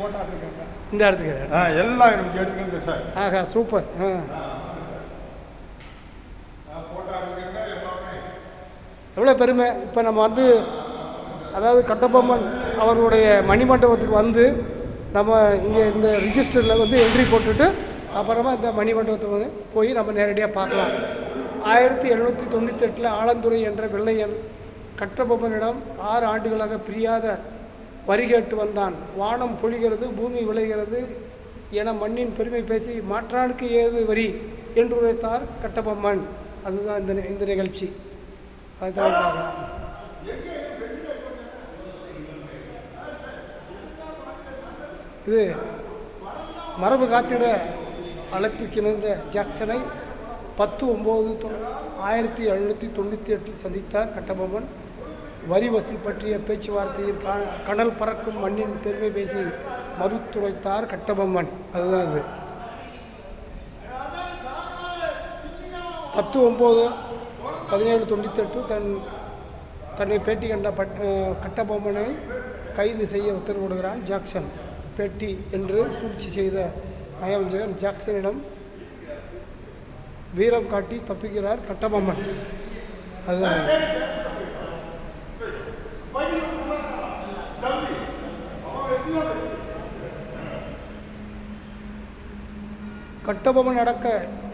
Photo எடுத்துக்கிறேன். இந்த இடத்துக்கு எல்லாம் எனக்கு எடுத்துக்கங்க சார். ஆஹா, சூப்பர். போட்டோ எடுத்துக்கங்க எல்லாமே. எவ்வளோ பெருமை. இப்போ நம்ம வந்து அதாவது கட்டபொம்மன் அவர்களுடைய மணிமண்டபத்துக்கு வந்து நம்ம இங்கே இந்த ரிஜிஸ்டரில் வந்து என்ட்ரி போட்டுட்டு அப்புறமா இந்த மணிமண்டபத்தை வந்து போய் நம்ம நேரடியாக பார்க்கலாம். 1798 ஆலந்துறை என்ற வெள்ளையன் கட்டபொம்மனிடம் 6 ஆண்டுகளாக பிரியாத வரி கேட்டு வந்தான். வானம் பொழிகிறது, பூமி விளைகிறது என மண்ணின் பெருமை பேசி மாற்றானுக்கு ஏது வரி என்று உரைத்தார் கட்டபொம்மன். அதுதான் இந்த நிகழ்ச்சி. அதுதான் இது மரபு காத்திட அழைப்புக்கிணந்த ஜாக்சனை 10/9/1798 சந்தித்தார் கட்டபொம்மன். வரி வசூல் பற்றிய பேச்சுவார்த்தையில் கனல் பறக்கும் மண்ணின் பெருமை பேசி மறுத்துரைத்தார் கட்டபொம்மன். அதுதான் இது. 10/9/1798 தன்னை பேட்டி கண்ட கட்டபொம்மனை கைது செய்ய உத்தரவிடுகிறான் ஜாக்சன். பேட்டி என்று சூழ்ச்சி செய்த நயவஞ்சகன் ஜாக்சனிடம் வீரம் காட்டி தப்புகிறார் கட்டபொம்மன். அதுதான் கட்டபொம்மன் அடக்க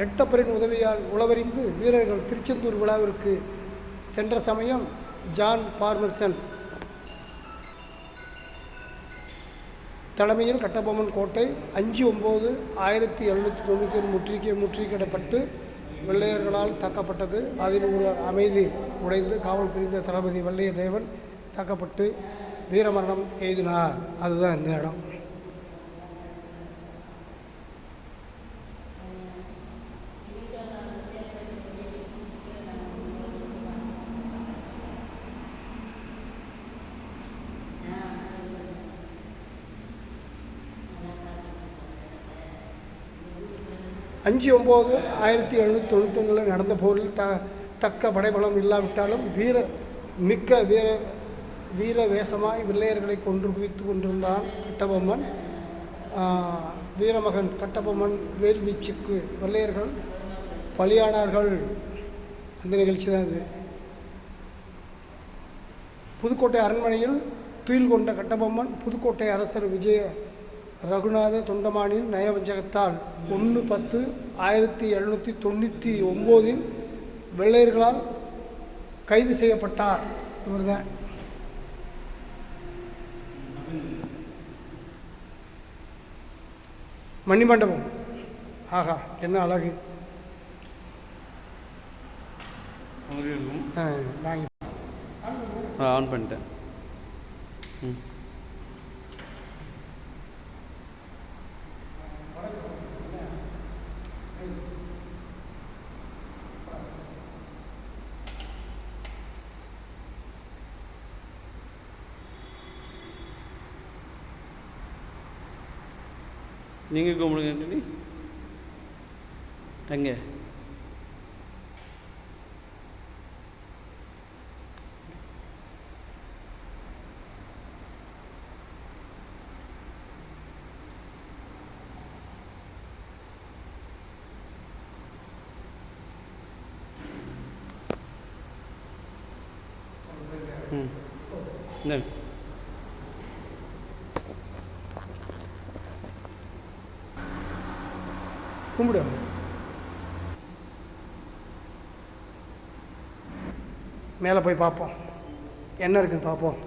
எட்டப்பரின் உதவியால் உளவறிந்து வீரர்கள் திருச்செந்தூர் விழாவிற்கு சென்ற சமயம் ஜான் பால்மர்சன் தலைமையில் கட்டபொம்மன் கோட்டை 5/9/1791 முற்றுகையிடப்பட்டு வெள்ளையர்களால் தாக்கப்பட்டது. அதில் ஒரு அமைதி உடைந்து காவல் புரிந்த தளபதி வல்லையத்தேவன் தாக்கப்பட்டு வீரமரணம் எய்தினார். அதுதான் இந்த இடம். அஞ்சு 9/1791 நடந்த போரில் தக்க படைபலம் இல்லாவிட்டாலும் வீர வேஷமாய் வெள்ளையர்களை கொன்று குவித்து கொண்டிருந்தான் கட்டபொம்மன். வீரமகன் கட்டபொம்மன் வேல்வீச்சுக்கு வெள்ளையர்கள் பலியானார்கள். அந்த நிகழ்ச்சி தான் இது. புதுக்கோட்டை அரண்மனையில் துயில் கொண்ட கட்டபொம்மன் புதுக்கோட்டை அரசர் விஜய ரகுநாத தொண்டமானின் நயவஞ்சகத்தால் 1/10/1799 வெள்ளையர்களால் கைது செய்யப்பட்டார். இவர் தான் மணிமண்டபம். ஆஹா, என்ன அழகு. ஆன் பண்ணிட்டேன். நீங்கள் கும்பிடுங்க. எங்கே கும்பிடு. மேலே போய் பார்ப்போம், என்ன இருக்குன்னு பார்ப்போம்.